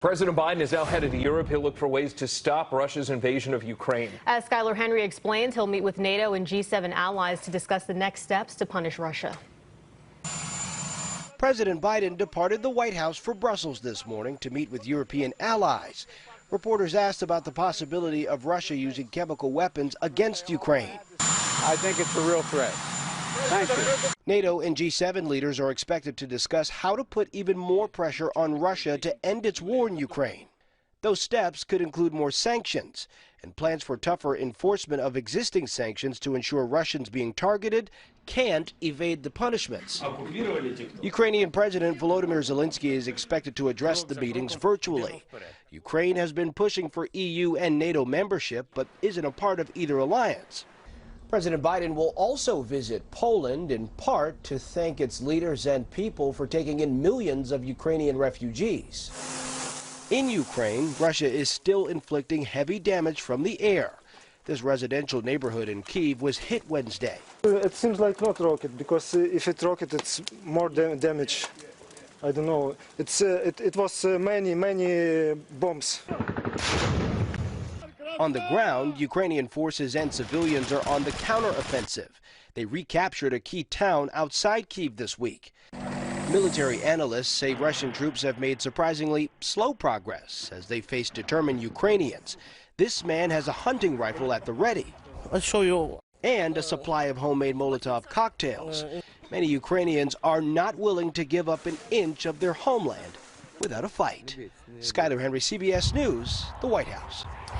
President Biden is now headed to Europe. He'll look for ways to stop Russia's invasion of Ukraine. As Skylar Henry explains, he'll meet with NATO and G7 allies to discuss the next steps to punish Russia. President Biden departed the White House for Brussels this morning to meet with European allies. Reporters asked about the possibility of Russia using chemical weapons against Ukraine. I think it's a real threat. Thank you. NATO and G7 leaders are expected to discuss how to put even more pressure on Russia to end its war in Ukraine. Those steps could include more sanctions and plans for tougher enforcement of existing sanctions to ensure Russians being targeted can't evade the punishments. Ukrainian President Volodymyr Zelensky is expected to address the meetings virtually. Ukraine has been pushing for EU and NATO membership, but isn't a part of either alliance. President Biden will also visit Poland, in part to thank its leaders and people for taking in millions of Ukrainian refugees. In Ukraine, Russia is still inflicting heavy damage from the air. This residential neighborhood in Kyiv was hit Wednesday. It seems like not rocket, because if it rocket, it's more damage. I don't know. It was many bombs. On the ground, Ukrainian forces and civilians are on the counteroffensive. They recaptured a key town outside Kyiv this week. Military analysts say Russian troops have made surprisingly slow progress as they face determined Ukrainians. This man has a hunting rifle at the ready. I'll show you. And a supply of homemade Molotov cocktails. Many Ukrainians are not willing to give up an inch of their homeland without a fight. Skylar Henry, CBS News, the White House.